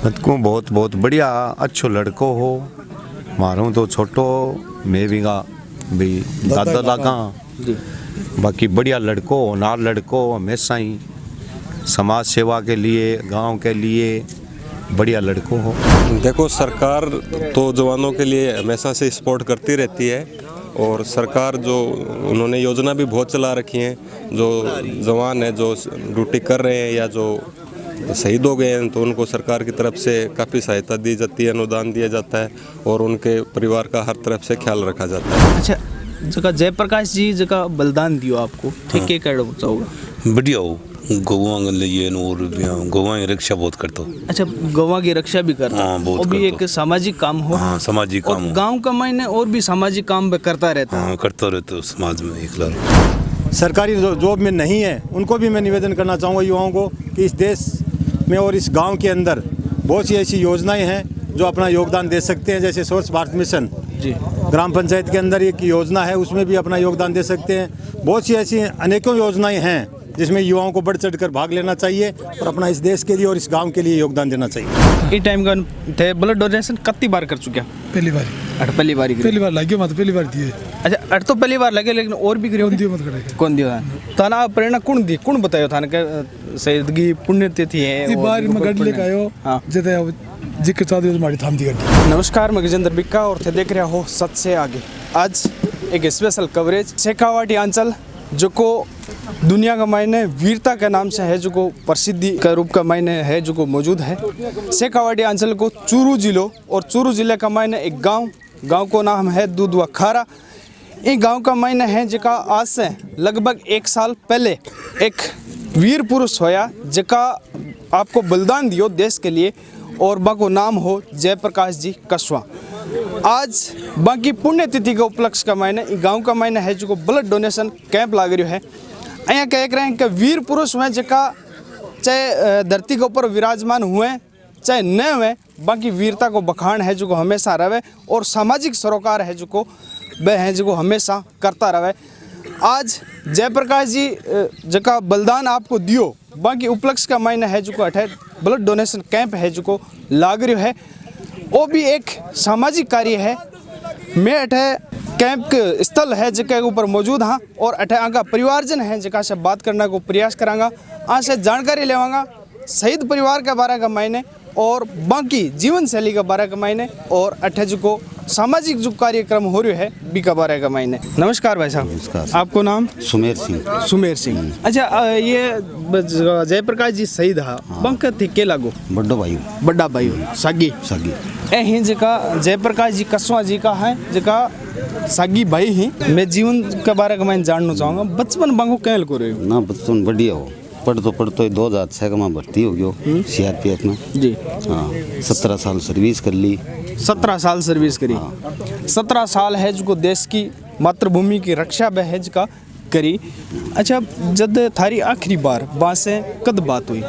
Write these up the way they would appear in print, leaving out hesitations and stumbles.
को बहुत बहुत बढ़िया अच्छो लड़को हो, मारूँ तो छोटो मैं भी दादा लागा। बाकी बढ़िया लड़को होनार लड़को हमेशा ही समाज सेवा के लिए गांव के लिए बढ़िया लड़को हो। देखो, सरकार तो जवानों के लिए हमेशा से सपोर्ट करती रहती है और सरकार जो उन्होंने योजना भी बहुत चला रखी हैं। जो जवान है जो ड्यूटी कर रहे हैं या जो शहीद हो गए हैं तो उनको सरकार की तरफ से काफ़ी सहायता दी जाती है, अनुदान दिया जाता है और उनके परिवार का हर तरफ से ख्याल रखा जाता है। अच्छा, जगह जयप्रकाश जी जगह बलिदान दियो आपको ठीक है, कहना चाहोगे? बढ़िया हो, गौवा लिए और गौवा की रक्षा बहुत करता हूँ। अच्छा, गौवा की रक्षा भी करता हाँ, बहुत और भी करता एक सामाजिक काम हो। हाँ, सामाजिक काम हो। गांव का मायने और भी सामाजिक काम करता रहता है। हाँ, करता रहता समाज में एक सरकारी जॉब में नहीं है उनको भी मैं निवेदन करना चाहूँगा युवाओं को कि इस देश में और इस गांव के अंदर बहुत सी ऐसी योजनाएं हैं जो अपना योगदान दे सकते हैं। जैसे स्वच्छ भारत मिशन जी, ग्राम पंचायत के अंदर एक योजना है, उसमें भी अपना योगदान दे सकते हैं। बहुत सी ऐसी अनेकों योजनाएं हैं जिसमें युवाओं को बढ़ चढ़ कर भाग लेना चाहिए और अपना इस देश के लिए और इस गांव के लिए योगदान देना चाहिए। ये टाइम का थे ब्लड डोनेशन कितनी बार कर चुके? पहली बार पहली बार लगे मत पहली बार दिए। अच्छा, अट तो पहली बार लगे लेकिन और भी करियो दियो मत करेगा कौन दियो थाना प्रेरणा कौन दी कौन बतायो थाने के शहीदगी पुण्यतिथि है इस बार मैं गाड़ी लेके आयो। हाँ, जते जिक्र चाहते हो हमारी थाम दी गाड़ी। नमस्कार, मैं गजेंद्र बिक्का और थे देख रहे हो सच से आगे। आज एक स्पेशल कवरेज शेखावाटी अंचल जो को दुनिया का मायने वीरता के नाम से है, जो को प्रसिद्धि का रूप का मायने है, जो को मौजूद है। शेखावाटी अंचल को चूरू जिलो और चूरू जिले का मायने एक गांव को नाम है दूधवा खारा। ये गांव का मायने है जिका आज से लगभग 1 साल पहले एक वीर पुरुष होया जिका आपको बलिदान दियो देश के लिए और बाको नाम हो जयप्रकाश जी कस्वा। आज बाकी पुण्यतिथि के उपलक्ष्य का मायने गांव का मायने है जो ब्लड डोनेशन कैंप लाग रहा है। अँ कह रहे हैं कि वीर पुरुष हुए जिका चाहे धरती के ऊपर विराजमान हुए चाहे न हुए, बाकी वीरता को बखान है जो हमेशा रहे और सामाजिक सरोकार है जो वह है जो हमेशा करता रहे। आज जयप्रकाश जी जका बलिदान आपको दियो बाकी उपलक्ष्य का मायने है जो अठे ब्लड डोनेशन कैंप है जो लाग रहा है। वो भी एक सामाजिक कार्य है। मैं अठे कैंप के स्थल है जिसके ऊपर मौजूद हाँ और अठे आगा परिवारजन है जिका से बात करने को प्रयास करांगा, आ से जानकारी लेवांगा शहीद परिवार के बारे का मायने और बाकी जीवन शैली के बारे का मायने और अठे जो सामाजिक जो कार्यक्रम हो रहा है बी का बारे का मायने। नमस्कार भाई साहब। नमस्कार। आपको नाम? सुमेर सिंह। अच्छा, ये जयप्रकाश जी शहीद हा बंक थी के लागो बड़ा भाई सागी ए ही जका जयप्रकाश जी कस्वा जी का है जका सागी भाई ही। मैं जीवन के बारे का मैं जानना चाहूँगा, बचपन बांगो कैल को रहे हो? ना बचपन बढ़िया हो, पढ़तो 2006 में भर्ती हो गयो सीआरपीएफ में जी। हाँ, 17 साल सर्विस कर ली। 17 साल सर्विस करी। 17 साल है जो देश की मातृभूमि की रक्षा बहज का करी। अच्छा, जब थारी आखिरी बार वहाँ से कद बात हुई?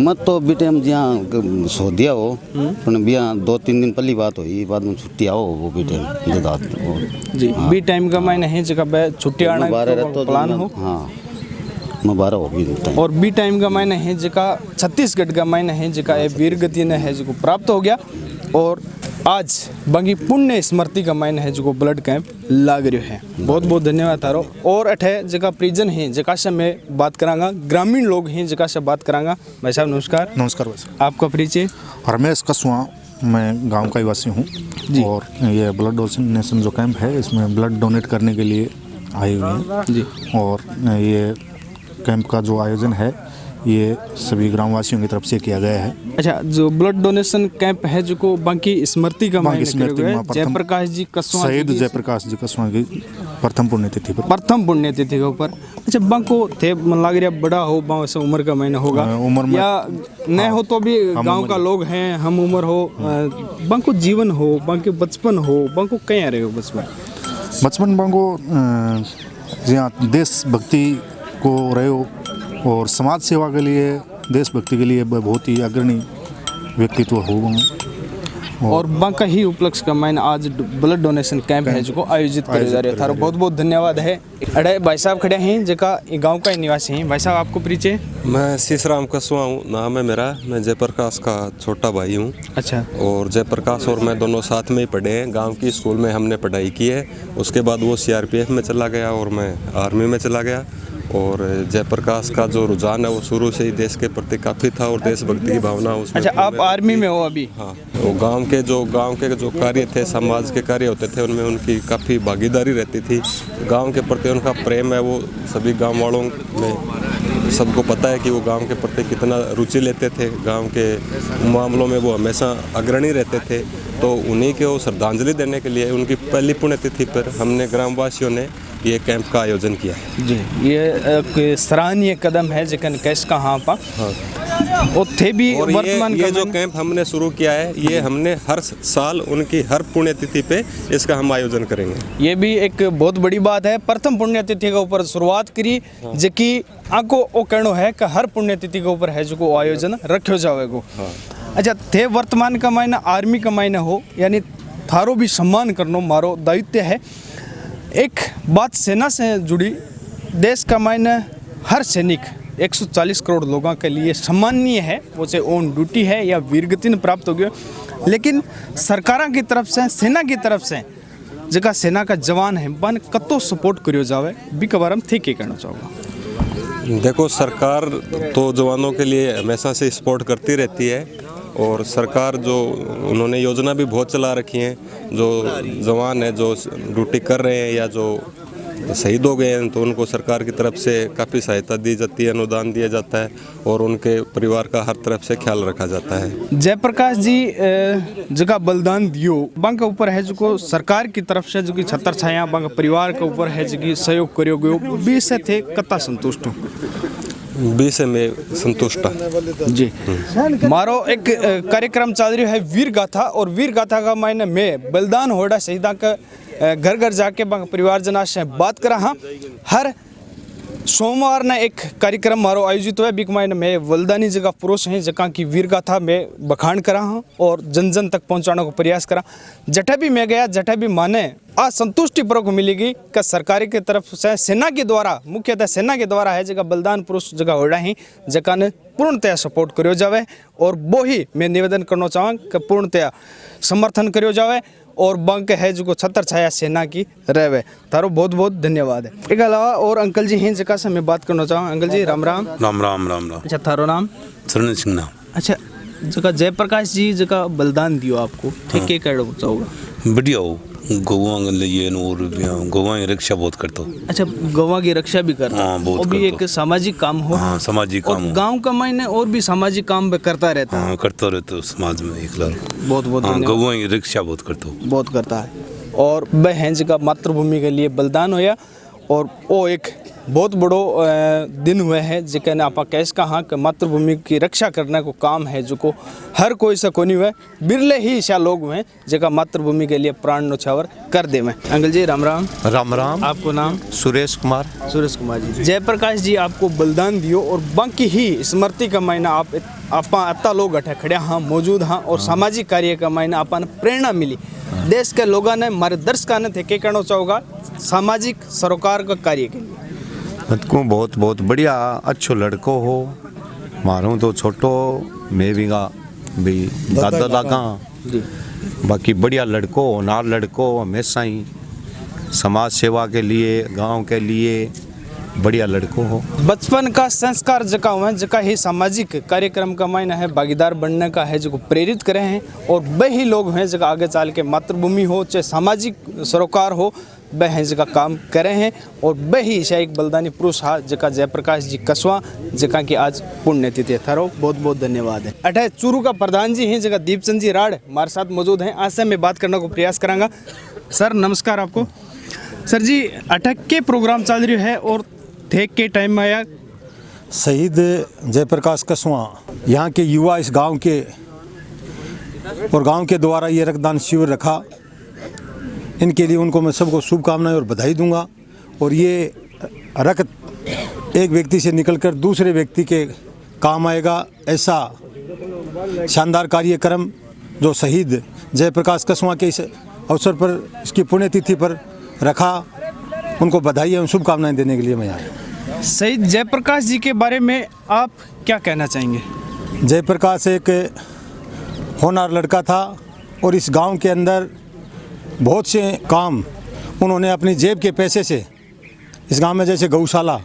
मत तो बेटे हम जहाँ सो दिया हो पर बिया 2-3 दिन पहली बात हुई, बाद में छुट्टी आओ वो बेटे जी। बी टाइम का मायने है जगह छुट्टी आना तो प्लान हो। हाँ, मैं 12 हो गई। और बी टाइम का मायने है जका छत्तीसगढ़ का मायने है जका वीर गति ने है जो प्राप्त हो गया और आज बाकी पुण्य स्मृति का मायने है जो ब्लड कैंप लाग रहा है। बहुत बहुत धन्यवाद तारो। और अठे जगह परिजन है जका से मैं बात करांगा, ग्रामीण लोग हैं जका से बात करांगा। भाई साहब नमस्कार। नमस्कार भाई साहब। आपका परिचय? रमेश कस्वा, मैं गांव का निवासी हूँ और ये ब्लड डोनेशन जो कैंप है इसमें ब्लड डोनेट करने के लिए आए हुए हैं जी। और ये कैंप का जो आयोजन है ये सभी ग्रामवासियों की तरफ से किया गया है। अच्छा, जो ब्लड डोनेशन कैंप है जो को बाकी स्मृति का मायने जयप्रकाश जी कस्वा शहीद जयप्रकाश जी कस्वा की प्रथम पुण्यतिथि के ऊपर। अच्छा, बांको थे मन लाग रहा बड़ा हो बाव से उम्र का महीना होगा उम्र में या न हो तो भी गांव का लोग हैं, हम उम्र हो बांको जीवन हो बांको बचपन हो बांको कहीं रहे हो बचपन बांको जहाँ देशभक्ति को रहे हो और समाज सेवा के लिए देशभक्ति के लिए बहुत ही अग्रणी व्यक्तित्व हो। और बांका ही उपलक्ष्य का मैंने आज ब्लड डोनेशन कैंप है जो आयोजित करे जा रहे हैं। थारो बहुत बहुत धन्यवाद है। अरे भाई साहब खड़े हैं जगह गांव का ही निवासी हैं। भाई साहब आपको परिचय? मैं शीशराम कसवा हूँ, नाम है मेरा। मैं जयप्रकाश का छोटा भाई हूँ। अच्छा। और जयप्रकाश और मैं दोनों साथ में ही पढ़े हैं। गांव की स्कूल में हमने पढ़ाई की है। उसके बाद वो CRPF में चला गया और मैं आर्मी में चला गया। और जयप्रकाश का जो रुझान है वो शुरू से ही देश के प्रति काफ़ी था और देशभक्ति की भावना उसमें। अच्छा, आप आर्मी में हो अभी? हाँ। वो गांव के जो कार्य थे, समाज के कार्य होते थे, उनमें उनकी काफ़ी भागीदारी रहती थी। गांव के प्रति उनका प्रेम है वो सभी गांव वालों में सबको पता है कि वो गांव के प्रति कितना रुचि लेते थे। गांव के मामलों में वो हमेशा अग्रणी रहते थे। तो उन्हीं को श्रद्धांजलि देने के लिए उनकी पहली पुण्यतिथि पर हमने ग्रामवासियों ने ये कैंप का आयोजन किया है। जी, ये एक सराहनीय कदम है जिकन कैश का हाँ पा। हाँ। और थे भी और वर्तमान ये जो कैंप हमने शुरू किया है, ये हमने हर साल उनकी हर पुण्यतिथि पे इसका हम आयोजन करेंगे। ये भी एक बहुत बड़ी बात है। प्रथम पुण्यतिथि के ऊपर शुरुआत करी जबकि आको ओ कहनो है कि हर पुण्यतिथि के ऊपर है जो आयोजन रखो जाएगो। हाँ। अच्छा, थे वर्तमान का मायना आर्मी का मायना हो, यानी थारो भी सम्मान करनो मारो दायित्व है। एक बात सेना से जुड़ी, देश का मायने हर सैनिक 140 करोड़ लोगों के लिए सम्माननीय है। वो चाहे ऑन ड्यूटी है या वीरगति प्राप्त हो गया, लेकिन सरकार की तरफ से, सेना की तरफ से जगह सेना का जवान है बन कतो सपोर्ट करियो जावे भी के बारे में थे क्या कहना चाहोगा? देखो, सरकार तो जवानों के लिए हमेशा से सपोर्ट करती रहती है और सरकार जो उन्होंने योजना भी बहुत चला रखी हैं। जो जवान है जो ड्यूटी कर रहे हैं या जो शहीद हो गए हैं तो उनको सरकार की तरफ से काफ़ी सहायता दी जाती है, अनुदान दिया जाता है और उनके परिवार का हर तरफ से ख्याल रखा जाता है। जयप्रकाश जी जगह बलिदान दियो बंक ऊपर है जो सरकार की तरफ से जो कि छत्र छाया बंक परिवार के ऊपर है जो कि सहयोग करियो गयो, 20 से थे कत्ता संतुष्ट हो? 20 में संतुष्ट जी। मारो एक कार्यक्रम चल रही है वीर गाथा, और वीर गाथा का मायने में बलिदान होड़ा शहीदा का घर घर जाके परिवारजना से बात करा। हाँ, हर सोमवार ने एक कार्यक्रम मारो आयोजित हुआ बिक मायने में वलदानी जगह पुरुष हैं जगह की वीर गाथा में बखान करा हाँ और जन जन तक पहुंचाने को प्रयास करा। जटा भी मैं गया, जटा भी माने असंतुष्टि पूर्वक मिलेगी कि सरकारी की तरफ से सेना के द्वारा, मुख्यतः सेना के द्वारा है जगह बलिदान पुरुष जगह हो रहा है जगह ने पूर्णतया सपोर्ट करियो जावे। और वो ही मैं निवेदन करना चाहूँ कि पूर्णतया समर्थन करियो जावे और बंक है जो छत्र छाया सेना की रहे। तारो बहुत बहुत धन्यवाद है। एक अलावा और अंकल जी हैं जगह से मैं बात करना चाहूँ। अंकल जी राम राम। राम राम राम राम। अच्छा, थारो नाम? सरन सिंह नाम। अच्छा, जगह जयप्रकाश जी जगह बलिदान दियो आपको, ठीक है कहना चाहोगा? बढ़िया हो, गौवा के लिए और गौवा की रक्षा बहुत करता हूँ। अच्छा, गौवा की रक्षा भी करता? हाँ, बहुत। वो भी एक सामाजिक काम हो। हाँ, सामाजिक काम हो। गांव का मायने और भी सामाजिक काम करता रहता है। हाँ, करता रहता हूँ समाज में एक लाल। बहुत बहुत हाँ, गौवा की रक्षा बहुत करता हूँ। बहुत करता है। और वह हैं जगह मातृभूमि के लिए बलिदान होया और वो एक बहुत बड़ो दिन हुए हैं जिकने आप कैस कहा कि मातृभूमि की रक्षा करने को काम है जो को हर कोई से को नहीं हुए, बिरले ही ऐसा लोग हुए जगह मातृभूमि के लिए प्राण न्यौछावर कर दे में। अंकल जी राम राम। राम राम। आपको नाम? सुरेश कुमार। सुरेश कुमार जी। जयप्रकाश जी आपको बलिदान दियो और बाकी ही स्मृति का मायना आप अत्ता लोग अठे खड़े हाँ मौजूद हाँ और सामाजिक कार्य का मायना अपन प्रेरणा मिली। देश के लोगों ने मार्गदर्शक ने थे क्या कहना चाहोगा सामाजिक सरोकार का कार्य के लिए? को बहुत बहुत बढ़िया अच्छो लड़को हो, मारूँ तो छोटो मैं भी दादा लागा। बाकी बढ़िया लड़को हो, नार लड़को हमेशा ही समाज सेवा के लिए, गांव के लिए बढ़िया लड़को हो। बचपन का संस्कार जका हुआ जका ही सामाजिक कार्यक्रम का मायना है भागीदार बनने का है जो प्रेरित करे हैं और वही लोग हैं जगह आगे चल के मातृभूमि हो चाहे सामाजिक सरोकार हो वह हैं जगह काम करे हैं और वही एक बलिदानी पुरुष हा जका जयप्रकाश जी कसवा जका की आज पुण्यतिथि थारो बहुत बहुत धन्यवाद है। अठे चूरू का प्रधान जी हैं जगह दीपचंद जी राड़ हमारे साथ मौजूद हैं। आज से मैं बात करने को प्रयास करांगा। सर नमस्कार आपको। सर जी अटक के प्रोग्राम चल रही है और थे के टाइम में आया शहीद जयप्रकाश कसवा यहाँ के युवा इस गांव के और गांव के द्वारा ये रक्तदान शिविर रखा, इनके लिए उनको मैं सबको शुभकामनाएं और बधाई दूंगा। और ये रक्त एक व्यक्ति से निकलकर दूसरे व्यक्ति के काम आएगा, ऐसा शानदार कार्यक्रम जो शहीद जयप्रकाश कसवा के इस अवसर पर, इसकी पुण्यतिथि पर रखा, उनको बधाई एवं शुभकामनाएं देने के लिए मैं आया। शहीद जयप्रकाश जी के बारे में आप क्या कहना चाहेंगे? जयप्रकाश एक होनहार लड़का था और इस गांव के अंदर बहुत से काम उन्होंने अपनी जेब के पैसे से, इस गांव में जैसे गौशाला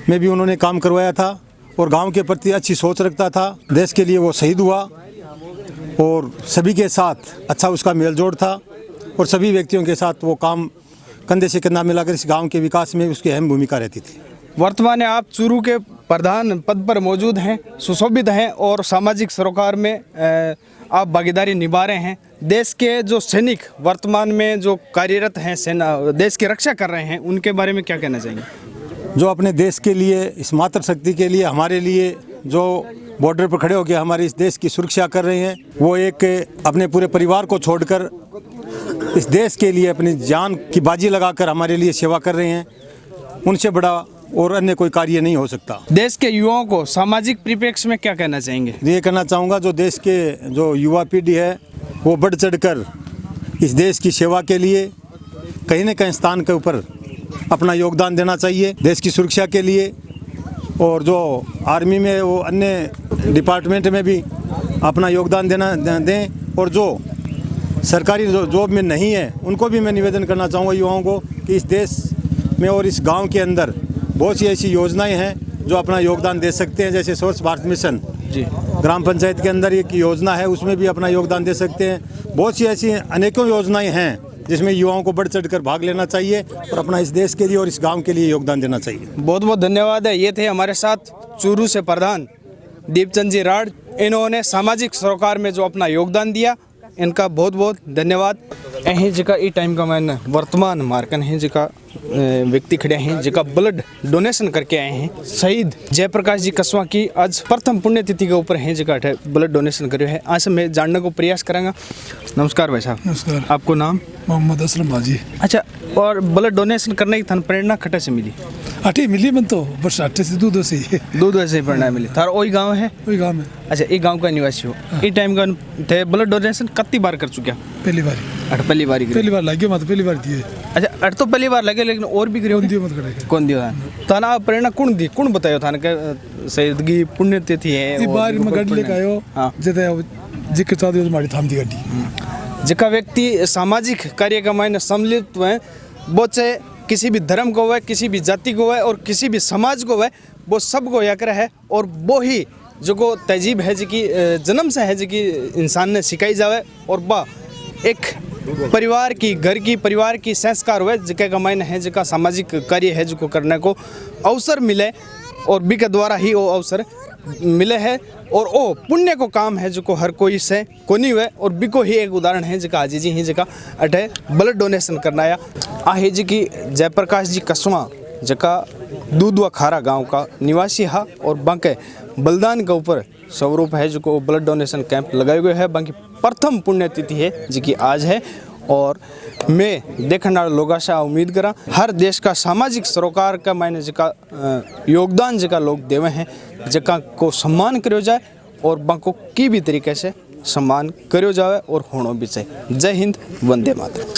में भी उन्होंने काम करवाया था और गांव के प्रति अच्छी सोच रखता था। देश के लिए वो शहीद हुआ और सभी के साथ अच्छा उसका मेलजोल था और सभी व्यक्तियों के साथ वो काम कंधे से कंधा मिलाकर इस गांव के विकास में उसकी अहम भूमिका रहती थी। वर्तमान में आप चूरू के प्रधान पद पर मौजूद हैं, सुशोभित हैं और सामाजिक सरोकार में आप भागीदारी निभा रहे हैं। देश के जो सैनिक वर्तमान में जो कार्यरत हैं, सेना देश की रक्षा कर रहे हैं, उनके बारे में क्या कहना चाहेंगे? जो अपने देश के लिए, इस मातृशक्ति के लिए, हमारे लिए जो बॉर्डर पर खड़े होकर हमारे इस देश की सुरक्षा कर रहे हैं, वो एक अपने पूरे परिवार को छोड़कर इस देश के लिए अपनी जान की बाजी लगाकर हमारे लिए सेवा कर रहे हैं। उनसे बड़ा और अन्य कोई कार्य नहीं हो सकता। देश के युवाओं को सामाजिक परिप्रेक्ष्य में क्या कहना चाहेंगे? ये कहना चाहूँगा, जो देश के जो युवा पीढ़ी है वो बढ़ चढ़कर इस देश की सेवा के लिए कहीं न कहीं स्थान के ऊपर अपना योगदान देना चाहिए, देश की सुरक्षा के लिए। और जो आर्मी में, वो अन्य डिपार्टमेंट में भी अपना योगदान दें। और जो सरकारी जॉब में नहीं है, उनको भी मैं निवेदन करना चाहूँगा युवाओं को कि इस देश में और इस गांव के अंदर बहुत सी ऐसी योजनाएं हैं जो अपना योगदान दे सकते हैं। जैसे स्वच्छ भारत मिशन जी, ग्राम पंचायत के अंदर एक योजना है, उसमें भी अपना योगदान दे सकते हैं। बहुत सी ऐसी अनेकों योजनाएं हैं जिसमें युवाओं को बढ़ चढ़कर भाग लेना चाहिए और अपना इस देश के लिए और इस गांव के लिए योगदान देना चाहिए। बहुत बहुत धन्यवाद है। ये थे हमारे साथ चूरू से प्रधान दीपचंद जी राड। इन्होंने सामाजिक सरोकार में जो अपना योगदान दिया, इनका बहुत बहुत धन्यवाद। अहीं जिका ई टाइम का मैंने वर्तमान मार्कन हैं जिका व्यक्ति खड़े हैं जिका ब्लड डोनेशन करके आए हैं। शहीद जयप्रकाश जी कसवा की आज प्रथम पुण्यतिथि के ऊपर हैं जिका ब्लड डोनेशन करे है। आज मैं जानने को प्रयास करूँगा। नमस्कार भाई साहब। नमस्कार। आपको नाम? मोहम्मद असलम बाजी। अच्छा, और ब्लड डोनेशन करने की थान प्रेरणा खटे से मिली? आटे मिली मन तो बस आटे से दूध से ही प्रेरणा मिली। थारा वही गाँव है? वही गाँव में। अच्छा, ये गांव का निवासी हो। ये टाइम का थे ब्लड डोनेशन कितनी बार कर चुके? पहली बार। पहली बार लगे मत, पहली बार दिए। अच्छा, अट तो पहली बार लगे, लेकिन और भी करियो दियो मत करेगा। कौन दियो थाना प्रेरणा कौन दी, कौन बतायो थाना के शहीदगी पुण्यतिथि है? ये बार में गाड़ी लेके आयो। हाँ, जिक्र चाहते हो हमारी थाम दी गाड़ी। जिका व्यक्ति सामाजिक कार्य का मायने सम्मिलित हुए, वो चाहे किसी भी धर्म को है, किसी भी जाति को है और किसी भी समाज को है, वो सबको याकर है। और वो ही जो को तहजीब है, जी जन्म से है, जी इंसान ने सिखाई जावे और बा एक परिवार की, घर की, परिवार की संस्कार हुए जिके का मायने है, जिका सामाजिक कार्य है जो करने को अवसर मिले और बी के द्वारा ही वो अवसर मिले है। और वो पुण्य को काम है जो को हर कोई से को नहीं हुए। और बी को ही एक उदाहरण है जिका आजी जी ही जिका अठे ब्लड डोनेशन करना आया आहे जी की जयप्रकाश जी कसवा जिका दूधवा खारा गांव का निवासी हा और बांके बलिदान के ऊपर स्वरूप है जो को ब्लड डोनेशन कैंप लगाए गए है। बाकी प्रथम पुण्यतिथि है जी की आज है। और मैं देखने वाले लोगों से उम्मीद करा हर देश का सामाजिक सरोकार का मायने जिका योगदान जिका लोग देवे हैं, जिका को सम्मान करो जाए और बाको की भी तरीके से सम्मान करो जाए और होना भी चाहिए। जय हिंद, वंदे मातरम।